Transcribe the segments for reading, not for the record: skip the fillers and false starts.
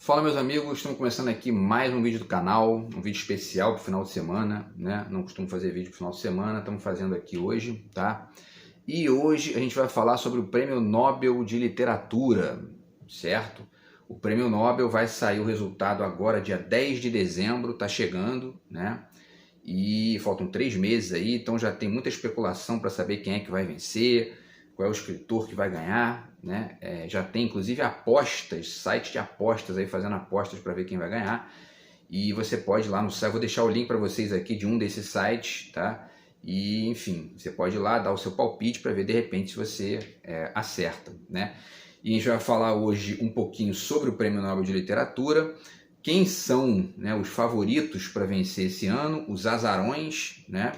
Fala meus amigos, estamos começando aqui mais um vídeo do canal, um vídeo especial para o final de semana, né? Não costumo fazer vídeo para o final de semana, estamos fazendo aqui hoje, tá? E hoje a gente vai falar sobre o Prêmio Nobel de Literatura, certo? O Prêmio Nobel vai sair o resultado agora, dia 10 de dezembro, tá chegando, né? E faltam 3 meses aí, então já tem muita especulação para saber quem é que vai vencer, qual é o escritor que vai ganhar, né? Já tem inclusive apostas, sites de apostas aí fazendo apostas para ver quem vai ganhar. E você pode ir lá no site, vou deixar o link para vocês aqui de um desses sites, tá? E enfim, você pode ir lá dar o seu palpite para ver de repente se você acerta, né? E a gente vai falar hoje um pouquinho sobre o Prêmio Nobel de Literatura, quem são, né, os favoritos para vencer esse ano, os azarões, né?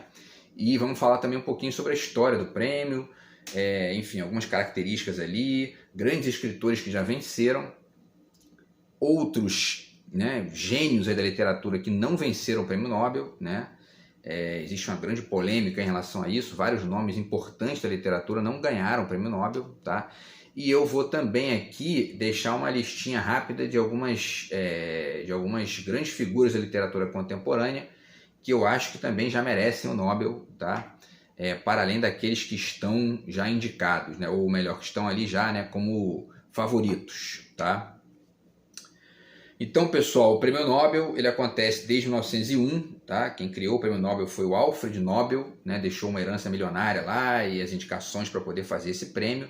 E vamos falar também um pouquinho sobre a história do prêmio, enfim, algumas características ali, grandes escritores que já venceram, outros, né, gênios aí da literatura que não venceram o Prêmio Nobel, né? Existe uma grande polêmica em relação a isso, vários nomes importantes da literatura não ganharam o Prêmio Nobel, tá? E eu vou também aqui deixar uma listinha rápida de algumas grandes figuras da literatura contemporânea que eu acho que também já merecem o Nobel, tá? Para além daqueles que estão já indicados, né? Ou melhor, que estão ali já, né, como favoritos, tá? Então, pessoal, o Prêmio Nobel ele acontece desde 1901, tá? Quem criou o Prêmio Nobel foi o Alfred Nobel, né? Deixou uma herança milionária lá e as indicações para poder fazer esse prêmio,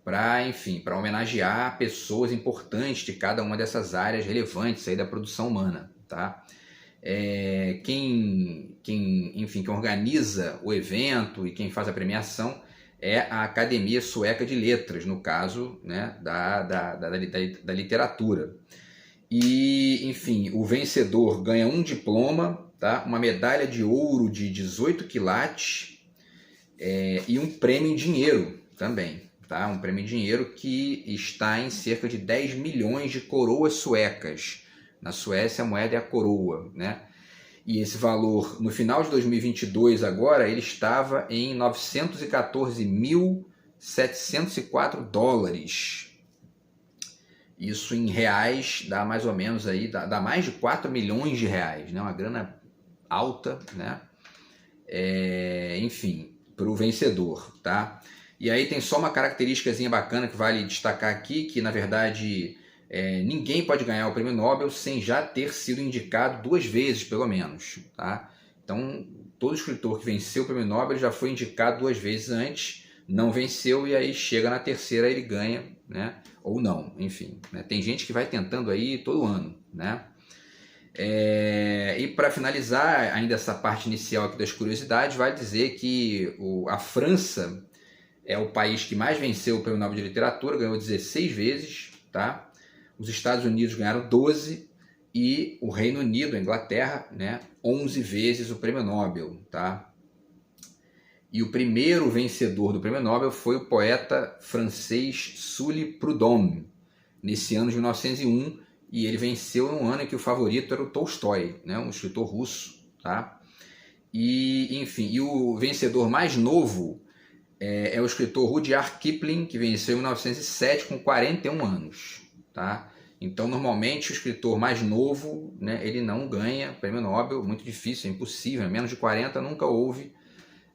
para, enfim, para homenagear pessoas importantes de cada uma dessas áreas relevantes aí da produção humana, tá? Quem organiza o evento e quem faz a premiação é a Academia Sueca de Letras, no caso, né, da literatura. E, enfim, o vencedor ganha um diploma, tá? Uma medalha de ouro de 18 quilates e um prêmio em dinheiro também, tá? Um prêmio em dinheiro que está em cerca de 10 milhões de coroas suecas. Na Suécia a moeda é a coroa, né? E esse valor, no final de 2022 agora, ele estava em 914.704 dólares. Isso em reais dá mais ou menos aí, dá mais de 4 milhões de reais, né? Uma grana alta, né? Enfim, para o vencedor, tá? E aí tem só uma característicazinha bacana que vale destacar aqui, que na verdade ninguém pode ganhar o Prêmio Nobel sem já ter sido indicado 2 vezes, pelo menos, tá? Então, todo escritor que venceu o Prêmio Nobel já foi indicado 2 vezes antes, não venceu e aí chega na terceira ele ganha, né? Ou não, enfim, né? Tem gente que vai tentando aí todo ano, né? E para finalizar ainda essa parte inicial aqui das curiosidades, vai dizer que a França é o país que mais venceu o Prêmio Nobel de Literatura, ganhou 16 vezes, tá? Os Estados Unidos ganharam 12 e o Reino Unido, a Inglaterra, né, 11 vezes o Prêmio Nobel, tá? E o primeiro vencedor do Prêmio Nobel foi o poeta francês Sully Prudhomme, nesse ano de 1901, e ele venceu num ano em que o favorito era o Tolstói, né, um escritor russo, tá? E, enfim, e o vencedor mais novo é o escritor Rudyard Kipling, que venceu em 1907 com 41 anos, tá? Então, normalmente, o escritor mais novo, né, ele não ganha Prêmio Nobel, muito difícil, é impossível, menos de 40 nunca houve,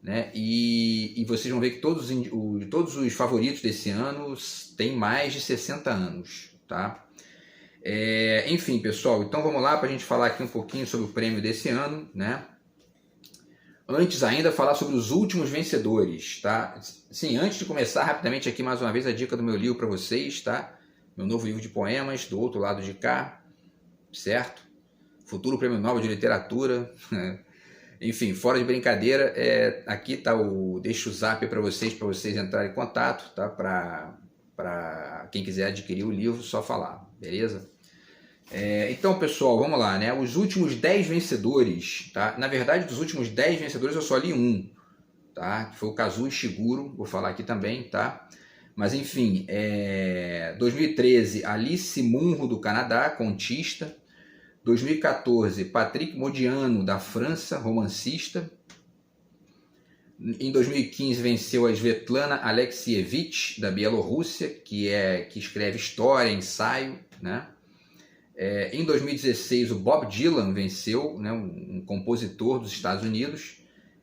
né? E vocês vão ver que todos os favoritos desse ano têm mais de 60 anos, tá? Enfim, pessoal, então vamos lá para a gente falar aqui um pouquinho sobre o prêmio desse ano, né? Antes ainda, falar sobre os últimos vencedores, tá? Sim, antes de começar, rapidamente aqui mais uma vez a dica do meu livro para vocês, tá? Meu novo livro de poemas, do outro lado de cá, certo? Futuro Prêmio Nobel de Literatura. Enfim, fora de brincadeira, aqui tá deixo o zap para vocês entrarem em contato, tá? Para quem quiser adquirir o livro, só falar, beleza? Então, pessoal, vamos lá, né? Os últimos 10 vencedores, tá? Na verdade, dos últimos 10 vencedores eu só li um, tá? Que foi o Kazuo Ishiguro, vou falar aqui também, tá? Mas, enfim, 2013, Alice Munro, do Canadá, contista. 2014, Patrick Modiano, da França, romancista. Em 2015 venceu a Svetlana Alexievich, da Bielorrússia, que escreve história, ensaio, né? Em 2016, o Bob Dylan venceu, né, um compositor dos Estados Unidos.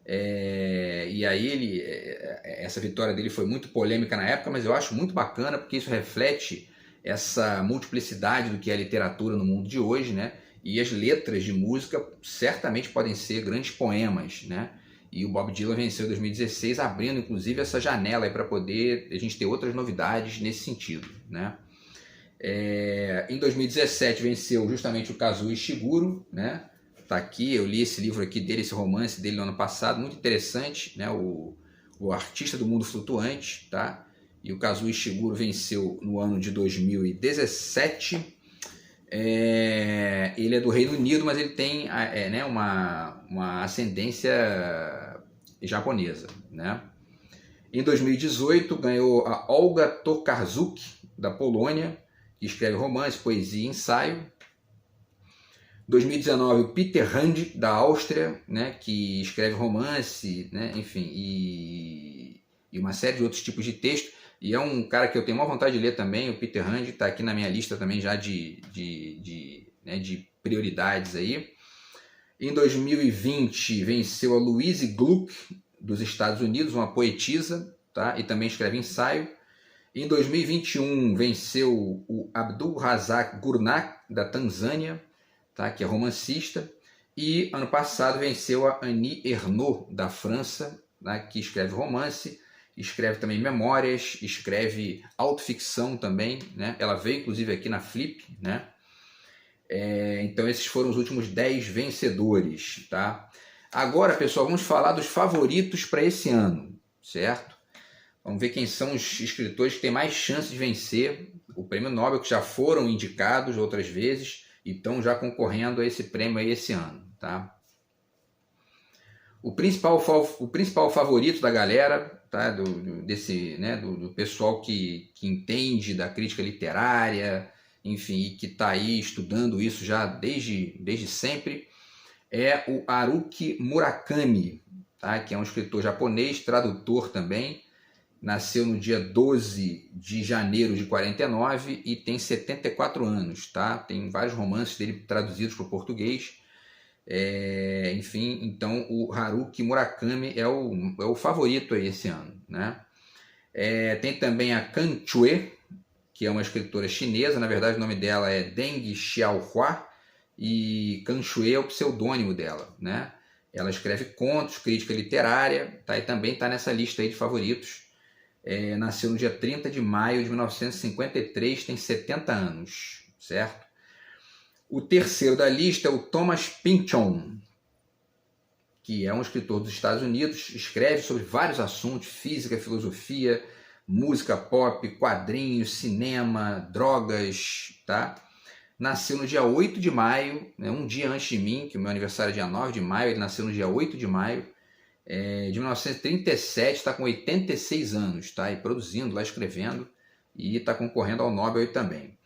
E aí essa vitória dele foi muito polêmica na época, mas eu acho muito bacana porque isso reflete essa multiplicidade do que é a literatura no mundo de hoje, né? E as letras de música certamente podem ser grandes poemas, né? E o Bob Dylan venceu em 2016, abrindo inclusive essa janela para poder a gente ter outras novidades nesse sentido, né? Em 2017 venceu justamente o Kazuo Ishiguro, né? Tá aqui, eu li esse livro aqui dele, esse romance dele no ano passado, muito interessante, né? O Artista do Mundo Flutuante, tá? E o Kazuo Ishiguro venceu no ano de 2017. Ele é do Reino Unido, mas ele tem né, uma ascendência japonesa, né? Em 2018 ganhou a Olga Tokarczuk, da Polônia, que escreve romance, poesia e ensaio. 2019, o Peter Hand, da Áustria, né, que escreve romance, né, enfim, e uma série de outros tipos de texto. E é um cara que eu tenho maior vontade de ler também, o Peter Hand, está aqui na minha lista também já de prioridades aí. Em 2020, venceu a Louise Gluck, dos Estados Unidos, uma poetisa, tá? E também escreve ensaio. Em 2021, venceu o Abdul Razak Gurnak, da Tanzânia, tá? Que é romancista. E ano passado venceu a Annie Ernaux, da França, tá? Que escreve romance, escreve também memórias, escreve autoficção também, né? Ela veio inclusive aqui na Flip, né? Então esses foram os últimos 10 vencedores, tá? Agora, pessoal, vamos falar dos favoritos para esse ano, certo? Vamos ver quem são os escritores que têm mais chance de vencer o prêmio Nobel, que já foram indicados outras vezes e estão já concorrendo a esse prêmio aí esse ano, tá? O principal favorito da galera, tá? do pessoal que entende da crítica literária, enfim, e que está aí estudando isso já desde sempre, é o Haruki Murakami, tá? Que é um escritor japonês, tradutor também, nasceu no dia 12 de janeiro de 49 e tem 74 anos, tá? Tem vários romances dele traduzidos para o português. Enfim, então o Haruki Murakami é o favorito aí esse ano, né? Tem também a Kan Chue, que é uma escritora chinesa, na verdade o nome dela é Deng Xiaohua, e Kan Chue é o pseudônimo dela, né? Ela escreve contos, crítica literária, tá? E também está nessa lista aí de favoritos. Nasceu no dia 30 de maio de 1953, tem 70 anos, certo? O terceiro da lista é o Thomas Pynchon, que é um escritor dos Estados Unidos, escreve sobre vários assuntos, física, filosofia, música pop, quadrinhos, cinema, drogas, tá? Nasceu no dia 8 de maio, né, um dia antes de mim, que o meu aniversário é dia 9 de maio, ele nasceu no dia 8 de maio, de 1937, está com 86 anos, tá? E produzindo, lá escrevendo, e está concorrendo ao Nobel aí também.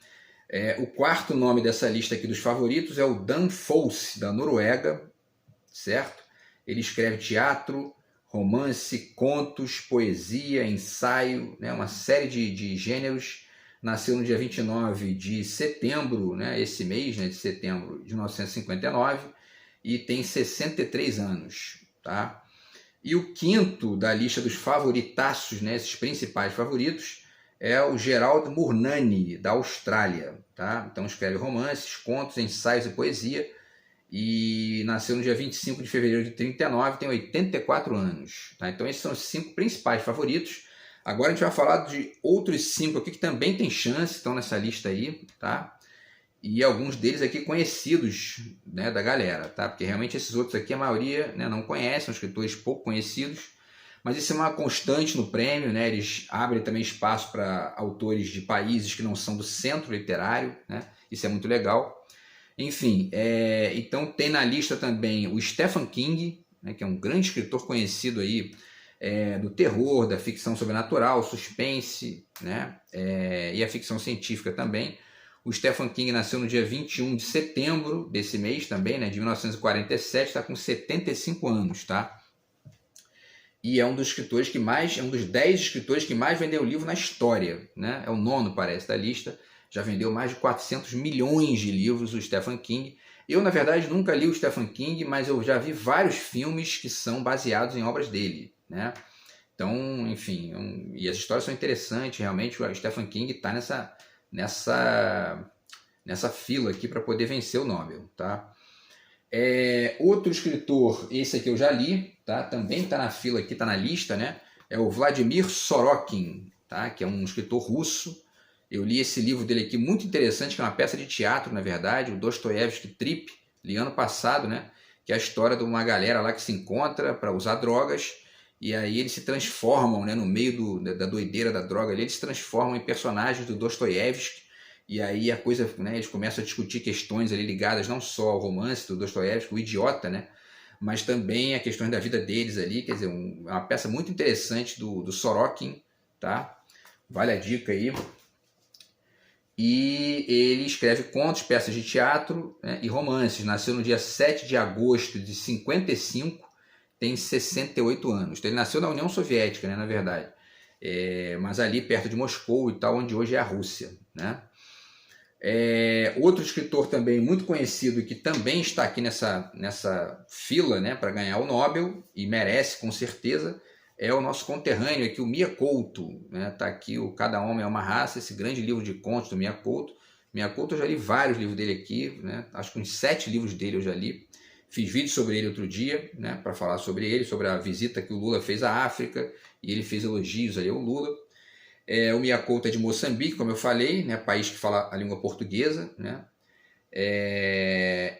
O quarto nome dessa lista aqui dos favoritos é o Dan Fosse, da Noruega, certo? Ele escreve teatro, romance, contos, poesia, ensaio, né? Uma série de gêneros. Nasceu no dia 29 de setembro, né? Esse mês, né? De setembro de 1959, e tem 63 anos, tá? E o quinto da lista dos favoritaços, né? Esses principais favoritos, é o Gerald Murnani, da Austrália, tá? Então escreve romances, contos, ensaios e poesia, e nasceu no dia 25 de fevereiro de 39, tem 84 anos, tá? Então esses são os 5 principais favoritos. Agora a gente vai falar de outros 5 aqui que também tem chance, estão nessa lista aí, tá? E alguns deles aqui conhecidos, né, da galera, tá? Porque realmente esses outros aqui a maioria, né, não conhece, são escritores pouco conhecidos, mas isso é uma constante no prêmio, né? Eles abrem também espaço para autores de países que não são do centro literário, né? Isso é muito legal. Enfim, então tem na lista também o Stephen King, né? Que é um grande escritor conhecido aí, do terror, da ficção sobrenatural, suspense, né? E a ficção científica também. O Stephen King nasceu no dia 21 de setembro desse mês também, né? De 1947, está com 75 anos, tá? E é um dos escritores que mais, é um dos 10 escritores que mais vendeu livro na história, né? É o 9º, parece, da lista. Já vendeu mais de 400 milhões de livros, o Stephen King. Eu, na verdade, nunca li o Stephen King, mas eu já vi vários filmes que são baseados em obras dele, né? Então, enfim, e as histórias são interessantes, realmente o Stephen King está nessa fila aqui para poder vencer o Nobel, tá? Outro escritor, esse aqui eu já li, tá? Também está na fila aqui, está na lista, né? É o Vladimir Sorokin, tá? Que é um escritor russo. Eu li esse livro dele aqui, muito interessante, que é uma peça de teatro, na verdade, o Dostoiévski Trip, li ano passado, né? Que é a história de uma galera lá que se encontra para usar drogas, e aí eles se transformam, né? No meio da doideira da droga ali, eles se transformam em personagens do Dostoiévski, e aí a coisa, né? Eles começam a discutir questões ali ligadas não só ao romance do Dostoiévski, o Idiota, né? Mas também a questões da vida deles ali, quer dizer, é uma peça muito interessante do Sorokin, tá? Vale a dica aí. E ele escreve contos, peças de teatro, né, e romances. Nasceu no dia 7 de agosto de 55, tem 68 anos. Então ele nasceu na União Soviética, né, na verdade. Mas ali perto de Moscou e tal, onde hoje é a Rússia, né? Outro escritor também muito conhecido, que também está aqui nessa fila, né, para ganhar o Nobel, e merece com certeza, é o nosso conterrâneo aqui, o Mia Couto, né? Tá aqui o Cada Homem é uma Raça, esse grande livro de contos do Mia Couto. Mia Couto, eu já li vários livros dele aqui, né? Acho que uns 7 livros dele eu já li. Fiz vídeo sobre ele outro dia, né? Para falar sobre ele, sobre a visita que o Lula fez à África, e ele fez elogios ali ao Lula. O Mia Couto é de Moçambique, como eu falei, né? País que fala a língua portuguesa, né?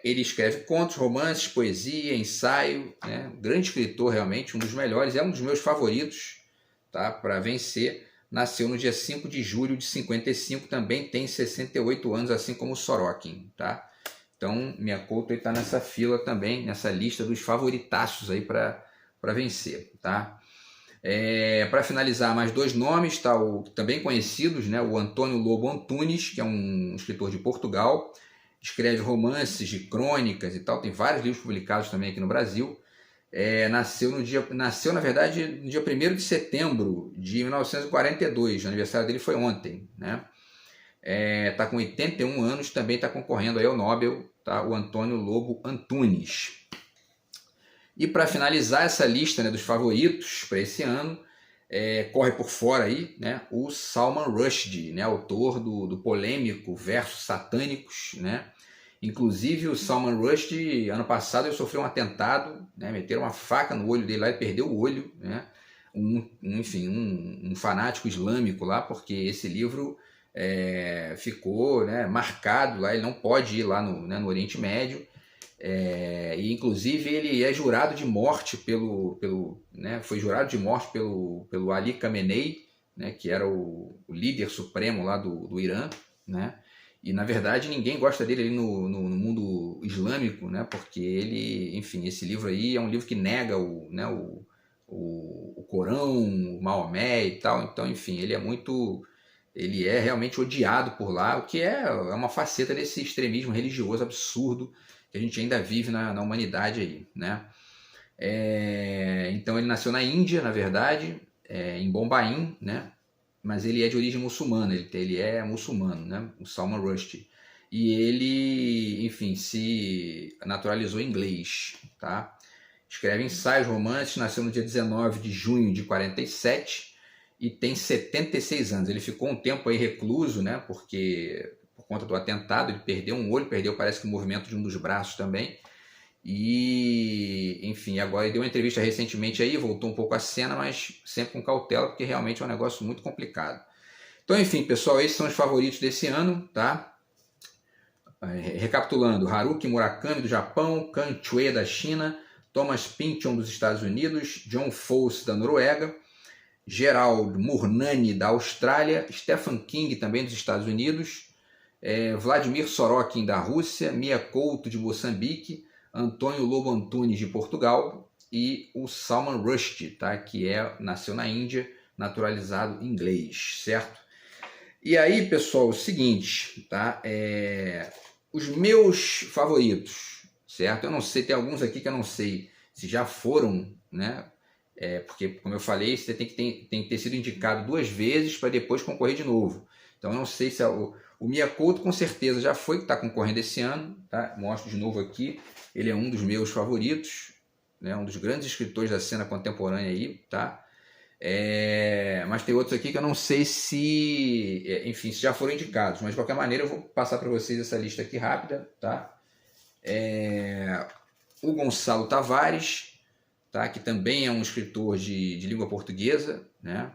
Ele escreve contos, romances, poesia, ensaio, né? Grande escritor realmente, um dos melhores, é um dos meus favoritos, tá? Para vencer. Nasceu no dia 5 de julho de 55, também tem 68 anos, assim como o Sorokin, tá? Então, Mia Couto está nessa fila também, nessa lista dos favoritaços aí para vencer, tá? Para finalizar, mais 2 nomes, tá? Também conhecidos, né? O Antônio Lobo Antunes, que é um escritor de Portugal, escreve romances de crônicas e tal, tem vários livros publicados também aqui no Brasil. Nasceu na verdade no dia 1º de setembro de 1942, o aniversário dele foi ontem, né? Tá com 81 anos, também está concorrendo aí ao Nobel, tá? O Antônio Lobo Antunes. E para finalizar essa lista, né, dos favoritos para esse ano, corre por fora aí, né, o Salman Rushdie, né, autor do polêmico Versos Satânicos, né? Inclusive o Salman Rushdie, ano passado, ele sofreu um atentado, né, meteram uma faca no olho dele lá e perdeu o olho, né? Um fanático islâmico lá, porque esse livro ficou, né, marcado lá, ele não pode ir lá no Oriente Médio. E inclusive ele é jurado de morte foi jurado de morte pelo Ali Khamenei, né, que era o líder supremo lá do Irã, né? E na verdade ninguém gosta dele ali no mundo islâmico, né? Porque ele, enfim, esse livro aí é um livro que nega o Corão, o Maomé e tal. Então, enfim, ele é realmente odiado por lá, o que é uma faceta desse extremismo religioso absurdo que a gente ainda vive na humanidade aí, né? Então ele nasceu na Índia, na verdade, em Bombaim, né? Mas ele é de origem muçulmana, ele é muçulmano, né? O Salman Rushdie. E ele, enfim, se naturalizou inglês, tá? Escreve ensaios, romances, nasceu no dia 19 de junho de 47 e tem 76 anos. Ele ficou um tempo aí recluso, né? Porque por conta do atentado, ele perdeu um olho, parece que o movimento de um dos braços também. E, enfim, agora ele deu uma entrevista recentemente aí, voltou um pouco à cena, mas sempre com cautela, porque realmente é um negócio muito complicado. Então, enfim, pessoal, esses são os favoritos desse ano, tá? Recapitulando: Haruki Murakami do Japão, Kan Chue da China, Thomas Pynchon dos Estados Unidos, John Fosse da Noruega, Gerald Murnani da Austrália, Stephen King também dos Estados Unidos, Vladimir Sorokin da Rússia, Mia Couto de Moçambique, Antônio Lobo Antunes de Portugal e o Salman Rushdie, tá? Que nasceu na Índia, naturalizado inglês, certo? E aí, pessoal, o seguinte, tá? Os meus favoritos, certo? Eu não sei, tem alguns aqui que eu não sei se já foram, né? Porque, como eu falei, você tem que ter sido indicado 2 vezes para depois concorrer de novo. Então, eu não sei se O Mia Couto com certeza já foi, que está concorrendo esse ano, tá? Mostro de novo aqui, ele é um dos meus favoritos, né? Um dos grandes escritores da cena contemporânea aí, tá? Mas tem outros aqui que eu não sei se, enfim, se já foram indicados, mas de qualquer maneira eu vou passar para vocês essa lista aqui rápida, tá? O Gonçalo Tavares, tá? Que também é um escritor de língua portuguesa, né?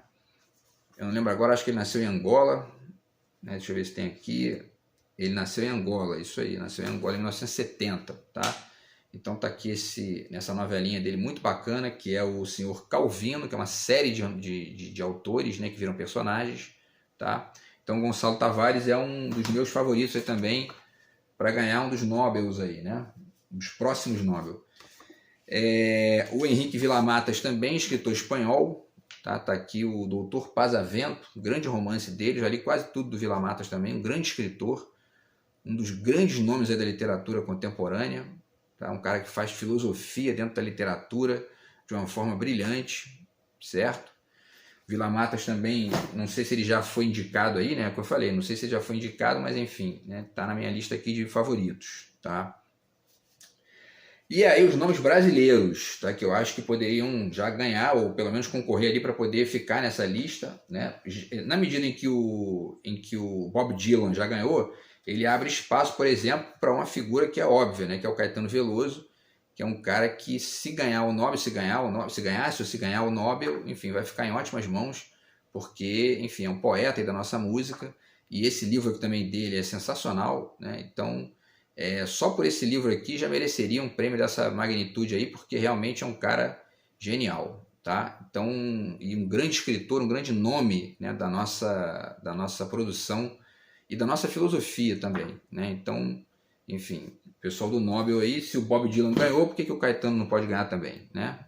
Eu não lembro agora, acho que ele nasceu em Angola, né? Deixa eu ver se tem aqui. Ele nasceu em Angola, isso aí, nasceu em Angola em 1970, tá? Então tá aqui nessa novelinha dele muito bacana, que é o Senhor Calvino, que é uma série de autores, né, que viram personagens, tá? Então Gonçalo Tavares é um dos meus favoritos aí também para ganhar um dos Nobels aí, né? Dos próximos Nobel. O Henrique Villamatas também, escritor espanhol, tá? Tá aqui o Doutor Pazavento, um grande romance dele, já li quase tudo do Villamatas também, um grande escritor, um dos grandes nomes aí da literatura contemporânea, tá? Um cara que faz filosofia dentro da literatura de uma forma brilhante, certo? Villamatas também, não sei se ele já foi indicado aí, né? Como eu falei, não sei se ele já foi indicado, mas enfim, né? Tá na minha lista aqui de favoritos, tá? E aí os nomes brasileiros, tá? Que eu acho que poderiam já ganhar, ou pelo menos concorrer ali para poder ficar nessa lista, né? Na medida em que o Bob Dylan já ganhou, ele abre espaço, por exemplo, para uma figura que é óbvia, né? Que é o Caetano Veloso, que é um cara que se ganhar o Nobel, se ganhar o Nobel, enfim, vai ficar em ótimas mãos, porque, enfim, é um poeta aí da nossa música, e esse livro aqui também dele é sensacional, né? Então, só por esse livro aqui já mereceria um prêmio dessa magnitude aí, porque realmente é um cara genial, tá? Então, e um grande escritor, um grande nome, né, da nossa produção e da nossa filosofia também, né? Então, enfim, pessoal do Nobel aí, se o Bob Dylan ganhou, por que o Caetano não pode ganhar também, né?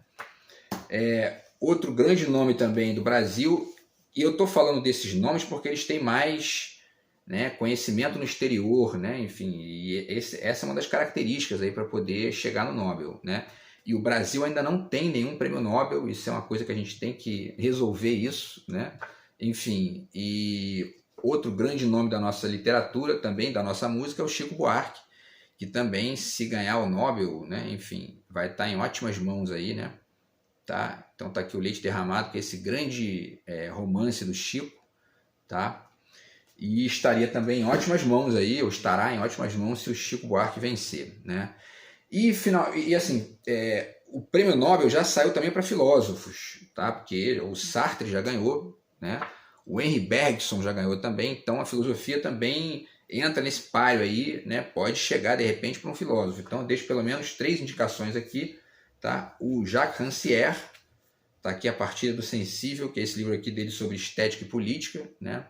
Outro grande nome também do Brasil, e eu estou falando desses nomes porque eles têm mais, né, conhecimento no exterior, né? Enfim, e essa é uma das características aí para poder chegar no Nobel, né? E o Brasil ainda não tem nenhum prêmio Nobel, isso é uma coisa que a gente tem que resolver isso, né? Enfim, e outro grande nome da nossa literatura, também da nossa música, é o Chico Buarque, que também, se ganhar o Nobel, né, enfim, vai estar em ótimas mãos aí, né? Tá? Então tá aqui o Leite Derramado, que é esse grande romance do Chico, tá? E estaria também em ótimas mãos aí, ou estará em ótimas mãos se o Chico Buarque vencer, né? E assim, o prêmio Nobel já saiu também para filósofos, tá? Porque o Sartre já ganhou, né? O Henry Bergson já ganhou também, então a filosofia também entra nesse páreo aí, né? Pode chegar de repente para um filósofo. Então eu deixo pelo menos 3 indicações aqui, tá? O Jacques Rancière, tá aqui A Partida do Sensível, que é esse livro aqui dele sobre estética e política, né?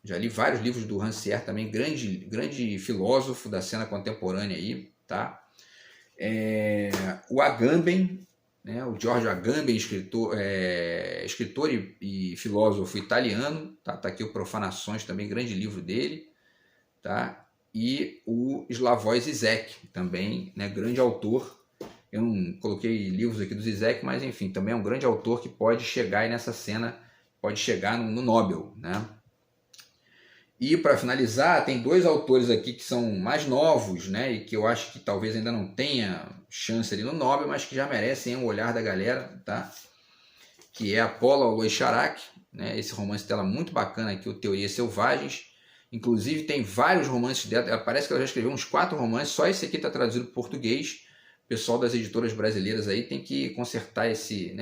Já li vários livros do Rancière também, grande filósofo da cena contemporânea aí, tá? O Agamben, né? O Giorgio Agamben, escritor e filósofo italiano, tá? Tá aqui o Profanações também, grande livro dele, tá? E o Slavoj Zizek, também, né? Grande autor. Eu não coloquei livros aqui do Zizek, mas enfim, também é um grande autor que pode chegar aí nessa cena, pode chegar no Nobel, né? E para finalizar, tem 2 autores aqui que são mais novos, né, e que eu acho que talvez ainda não tenha chance ali no Nobel, mas que já merecem o olhar da galera, tá? Que é a Paula Oloy-Charach, né? Esse romance dela muito bacana aqui, o Teorias Selvagens. Inclusive tem vários romances dela, parece que ela já escreveu uns 4 romances, só esse aqui está traduzido para português. O pessoal das editoras brasileiras aí tem que consertar esse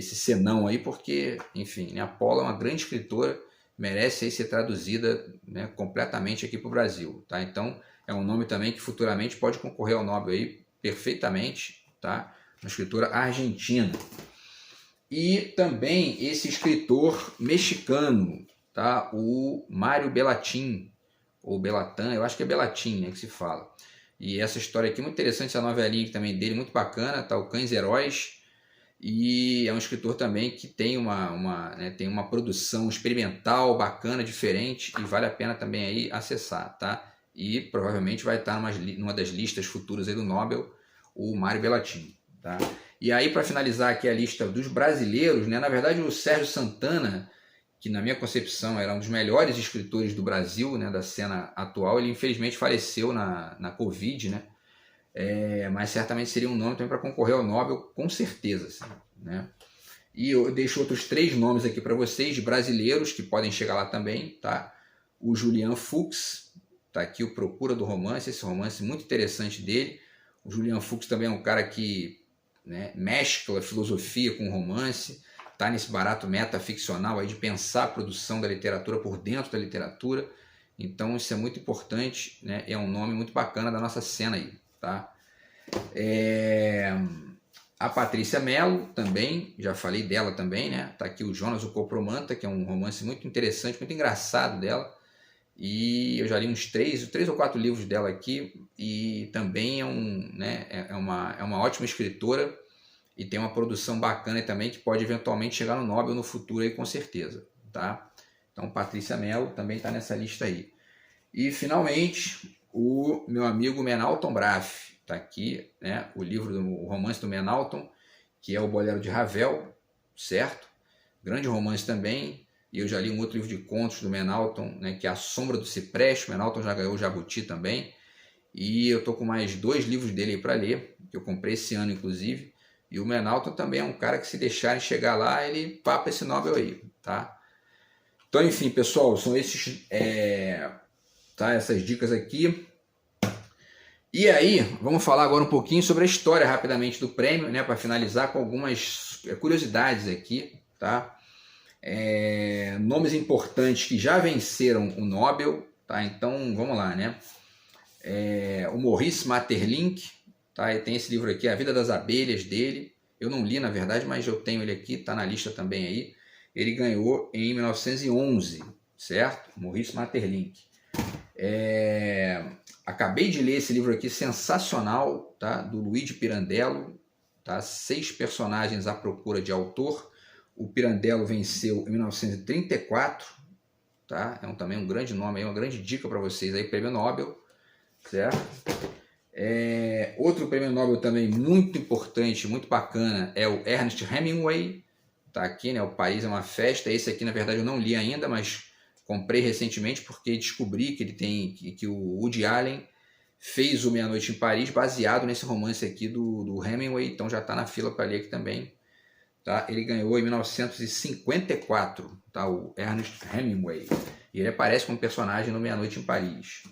senão aí, porque, enfim, né, a Paula é uma grande escritora, merece aí ser traduzida, né, completamente aqui para o Brasil, tá? Então, é um nome também que futuramente pode concorrer ao Nobel aí perfeitamente, tá? Uma escritora argentina. E também esse escritor mexicano, tá? O Mário Bellatin, ou Bellatán, eu acho que é Bellatin, né, que se fala. E essa história aqui é muito interessante, essa novelinha também dele, muito bacana, tá? O Cães Heróis. E é um escritor também que tem tem uma produção experimental, bacana, diferente, e vale a pena também aí acessar, tá? E provavelmente vai estar numa das listas futuras aí do Nobel, o Mário Bellatin, tá? E aí, para finalizar aqui a lista dos brasileiros, né? Na verdade o Sérgio Santana, que na minha concepção era um dos melhores escritores do Brasil, né, da cena atual. Ele infelizmente faleceu na Covid, né? Mas certamente seria um nome também para concorrer ao Nobel, com certeza, assim, né? E eu deixo outros 3 nomes aqui para vocês, brasileiros, que podem chegar lá também, tá? O Julian Fuchs, tá aqui o Procura do Romance, esse romance muito interessante dele. O Julian Fuchs também é um cara que, né, mescla filosofia com romance, tá nesse barato metaficcional aí de pensar a produção da literatura por dentro da literatura. Então isso é muito importante, né? É um nome muito bacana da nossa cena aí, tá? A Patrícia Mello também, já falei dela também, né? Tá aqui o Jonas, o Copromanta, que é um romance muito interessante, muito engraçado dela. E eu já li uns 3 ou 4 livros dela aqui, e também é uma ótima escritora e tem uma produção bacana também que pode eventualmente chegar no Nobel no futuro aí, com certeza, tá? Então Patrícia Mello também está nessa lista aí. E finalmente o meu amigo Menalton Braff, tá aqui, né? O romance do Menalton, que é o Bolero de Ravel, certo? Grande romance também. E eu já li um outro livro de contos do Menalton, né, que é A Sombra do Cipreste. O Menalton já ganhou o Jabuti também. E eu tô com mais 2 livros dele para ler, que eu comprei esse ano, inclusive. E o Menalton também é um cara que, se deixarem chegar lá, ele papa esse Nobel aí, tá? Então, enfim, pessoal, são essas dicas aqui. E aí, vamos falar agora um pouquinho sobre a história, rapidamente, do prêmio, né, para finalizar com algumas curiosidades aqui, tá? Nomes importantes que já venceram o Nobel, tá? Então vamos lá, né? O Maurice Maeterlinck, tá? E tem esse livro aqui, A Vida das Abelhas, dele. Eu não li, na verdade, mas eu tenho ele aqui, tá na lista também aí. Ele ganhou em 1911, certo? Maurice Maeterlinck. Acabei de ler esse livro aqui, sensacional, tá? Do Luigi Pirandello, tá? 6 personagens à procura de autor. O Pirandello venceu em 1934, tá? Também um grande nome, uma grande dica para vocês aí, prêmio Nobel, certo? Outro prêmio Nobel também muito importante, muito bacana, é o Ernest Hemingway, tá aqui, né? O Paris é uma Festa. Esse aqui, na verdade, eu não li ainda, mas comprei recentemente porque descobri que o Woody Allen fez o Meia Noite em Paris baseado nesse romance aqui do Hemingway, então já está na fila para ler aqui também. Tá? Ele ganhou em 1954, tá? O Ernest Hemingway. E ele aparece como personagem no Meia Noite em Paris.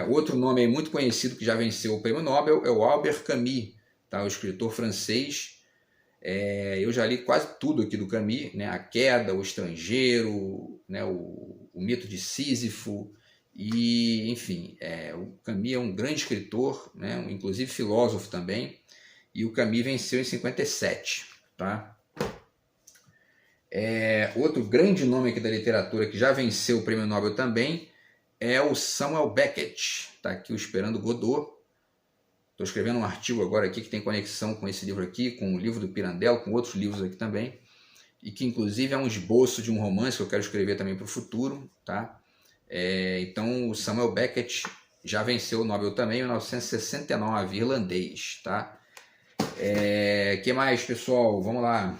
Outro nome aí muito conhecido que já venceu o prêmio Nobel é o Albert Camus, tá? O escritor francês. Eu já li quase tudo aqui do Camus, né? A Queda, O Estrangeiro, né? o Mito de Sísifo. E, enfim, o Camus é um grande escritor, né? Inclusive filósofo também. E o Camus venceu em 57, tá? Outro grande nome aqui da literatura que já venceu o prêmio Nobel também é o Samuel Beckett. Tá aqui o Esperando Godot. Estou escrevendo um artigo agora aqui que tem conexão com esse livro aqui, com o livro do Pirandello, com outros livros aqui também. E que inclusive é um esboço de um romance que eu quero escrever também para o futuro, tá? Então o Samuel Beckett já venceu o Nobel também em 1969, irlandês, tá? Que mais, pessoal? Vamos lá.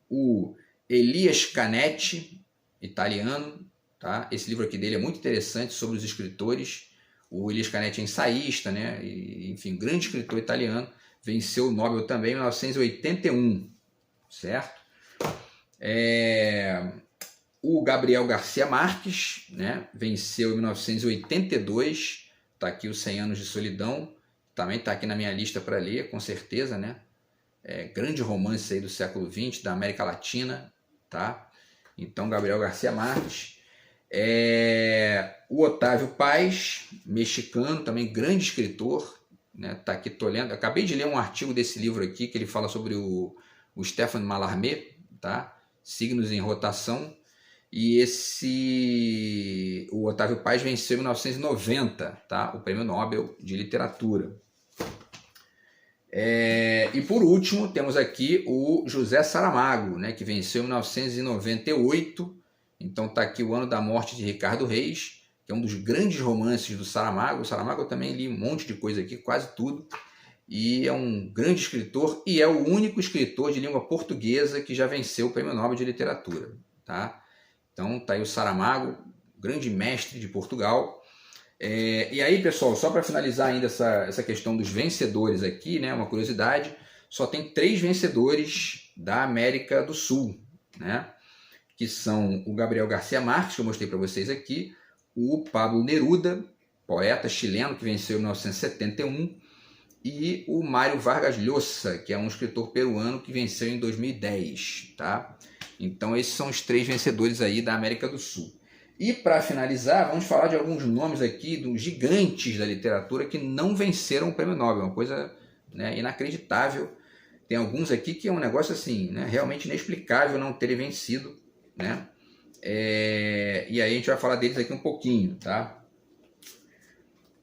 O Elias Canetti, italiano, tá? Esse livro aqui dele é muito interessante, sobre os escritores. O Elias Canetti é ensaísta, né? E, enfim, grande escritor italiano. Venceu o Nobel também em 1981, certo? O Gabriel Garcia Marques, né? Venceu em 1982. Tá aqui os 100 Anos de Solidão. Também está aqui na minha lista para ler, com certeza, né? Grande romance aí do século XX, da América Latina, tá? Então, Gabriel Garcia Marques. O Otávio Paz, mexicano, também grande escritor, né? Tá aqui, tô lendo. Acabei de ler um artigo desse livro aqui, que ele fala sobre o Stéphane Mallarmé, tá? Signos em Rotação. E o Otávio Paz venceu em 1990, tá? O Prêmio Nobel de Literatura. E por último, temos aqui o José Saramago, né, que venceu em 1998. Então está aqui O Ano da Morte de Ricardo Reis, que é um dos grandes romances do Saramago. O Saramago eu também li um monte de coisa aqui, quase tudo. e é um grande escritor e é o único escritor de língua portuguesa que já venceu o Prêmio Nobel de Literatura, tá? Então tá aí o Saramago, grande mestre de Portugal. E aí, pessoal, só para finalizar ainda essa questão dos vencedores aqui, né, uma curiosidade, só tem 3 vencedores da América do Sul, né, que são o Gabriel Garcia Marques, que eu mostrei para vocês aqui, o Pablo Neruda, poeta chileno que venceu em 1971, e o Mário Vargas Llosa, que é um escritor peruano que venceu em 2010, tá? Então esses são os 3 vencedores aí da América do Sul. E para finalizar, vamos falar de alguns nomes aqui dos gigantes da literatura que não venceram o Prêmio Nobel, uma coisa, né, inacreditável. Tem alguns aqui que é um negócio assim, né, realmente inexplicável não terem vencido, né? E aí a gente vai falar deles aqui um pouquinho, tá?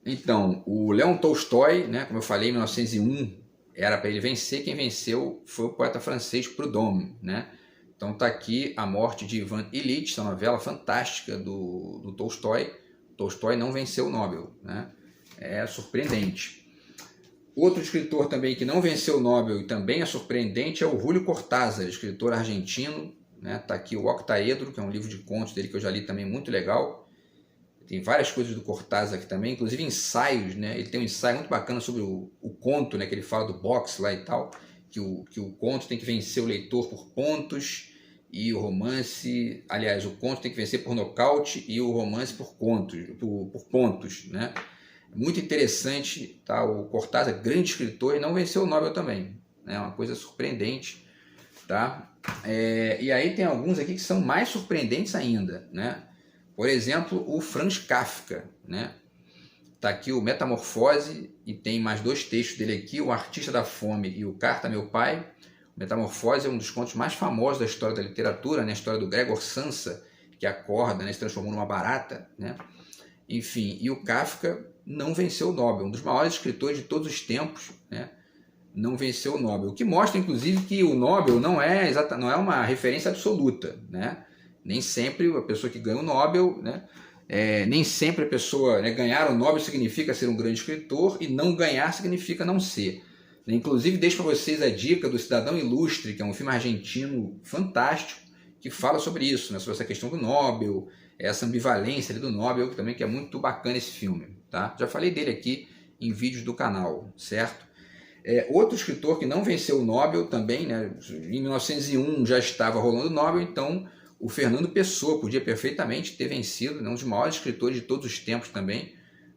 Então, o Leon Tolstói, né, como eu falei, em 1901 era para ele vencer, quem venceu foi o poeta francês Proudhon, né? Então está aqui A Morte de Ivan Ilitch, essa novela fantástica do Tolstói. Tolstói não venceu o Nobel, né? É surpreendente. Outro escritor também que não venceu o Nobel e também é surpreendente é o Julio Cortázar, escritor argentino, né? Tá aqui o Octaedro, que é um livro de contos dele que eu já li também, muito legal. Tem várias coisas do Cortázar aqui também, inclusive ensaios, né? Ele tem um ensaio muito bacana sobre o conto, né? Que ele fala do boxe lá e tal. Que o conto tem que vencer o leitor por pontos e o romance, aliás, o conto tem que vencer por nocaute e o romance por pontos, né? Muito interessante, tá? O Cortázar, grande escritor, e não venceu o Nobel também, né? Uma coisa surpreendente, tá? E aí tem alguns aqui que são mais surpreendentes ainda, né? Por exemplo, o Franz Kafka, né? Tá aqui o Metamorfose e tem mais 2 textos dele aqui, O Artista da Fome e o Carta a Meu Pai. O Metamorfose é um dos contos mais famosos da história da literatura, né? A história do Gregor Samsa, que acorda, né? Se transformou numa barata, né? Enfim, e o Kafka não venceu o Nobel, um dos maiores escritores de todos os tempos, né? Não venceu o Nobel, o que mostra, inclusive, que o Nobel não é uma referência absoluta, né? Nem sempre a pessoa que ganha o Nobel, né? Nem sempre a pessoa, né, ganhar o Nobel significa ser um grande escritor e não ganhar significa não ser. Inclusive, deixo para vocês a dica do Cidadão Ilustre, que é um filme argentino fantástico, que fala sobre isso, né, sobre essa questão do Nobel, essa ambivalência ali do Nobel, também, que é muito bacana esse filme. Tá? Já falei dele aqui em vídeos do canal, certo? Outro escritor que não venceu o Nobel também, né, em 1901 já estava rolando o Nobel, então o Fernando Pessoa podia perfeitamente ter vencido, né, um dos maiores escritores de todos os tempos também,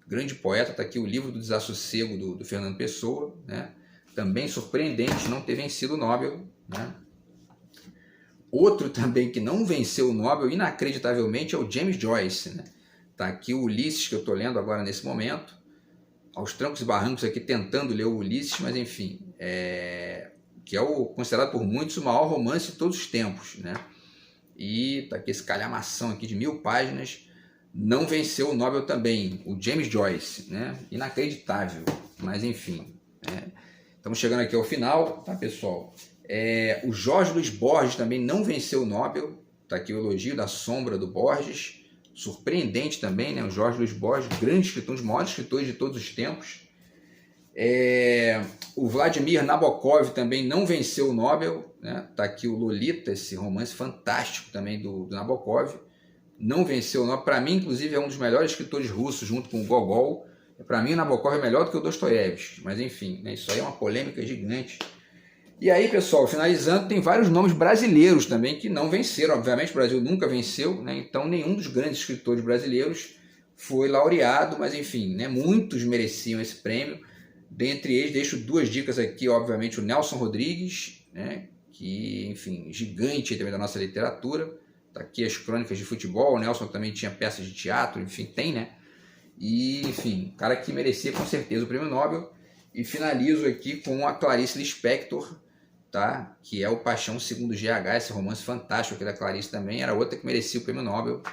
grande poeta. Está aqui o Livro do Desassossego do Fernando Pessoa, né, também surpreendente não ter vencido o Nobel, né. Outro também que não venceu o Nobel, inacreditavelmente, é o James Joyce, né. Tá aqui o Ulisses, que eu estou lendo agora nesse momento, aos trancos e barrancos aqui tentando ler o Ulisses, mas enfim, que é considerado por muitos o maior romance de todos os tempos, né. E tá aqui esse calhamação aqui de 1000 páginas, não venceu o Nobel também, o James Joyce, né? Inacreditável, mas enfim. Estamos chegando aqui ao final, tá, pessoal? O Jorge Luiz Borges também não venceu o Nobel, tá aqui o Elogio da Sombra do Borges, surpreendente também, né? O Jorge Luiz Borges, grande escritor, um dos maiores escritores de todos os tempos. O Vladimir Nabokov também não venceu o Nobel, né? Tá aqui o Lolita, esse romance fantástico também do Nabokov, não venceu o Nobel. Para mim, inclusive, é um dos melhores escritores russos, junto com o Gogol. Para mim, o Nabokov é melhor do que o Dostoiévski, mas enfim, né? Isso aí é uma polêmica gigante. E aí, pessoal, finalizando, tem vários nomes brasileiros também que não venceram. Obviamente, o Brasil nunca venceu, né? Então nenhum dos grandes escritores brasileiros foi laureado, mas enfim, né? Muitos mereciam esse prêmio. Dentre eles, deixo 2 dicas aqui, obviamente, o Nelson Rodrigues, né, que, enfim, gigante também da nossa literatura. Tá aqui as crônicas de futebol, o Nelson também tinha peças de teatro, enfim, tem, né? E, enfim, cara que merecia com certeza o Prêmio Nobel. E finalizo aqui com a Clarice Lispector, tá? Que é o Paixão Segundo GH, esse romance fantástico aqui da Clarice também, era outra que merecia o Prêmio Nobel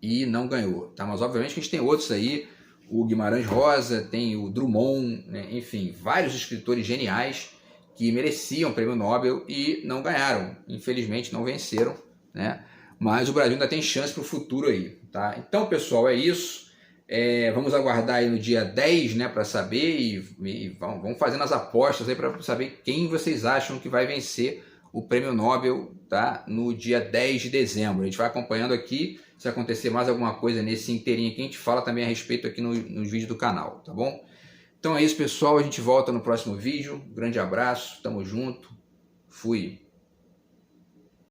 e não ganhou, tá? Mas obviamente que a gente tem outros aí, o Guimarães Rosa, tem o Drummond, né? Enfim, vários escritores geniais que mereciam o Prêmio Nobel e não ganharam, infelizmente não venceram, né? Mas o Brasil ainda tem chance para o futuro aí, tá? Então, pessoal, é isso. Vamos aguardar aí no dia 10, né, para saber e vamos fazendo as apostas aí para saber quem vocês acham que vai vencer o Prêmio Nobel, tá? No dia 10 de dezembro. A gente vai acompanhando aqui, se acontecer mais alguma coisa nesse inteirinho aqui, a gente fala também a respeito aqui nos vídeos do canal, tá bom? Então é isso, pessoal, a gente volta no próximo vídeo. Grande abraço, tamo junto, fui!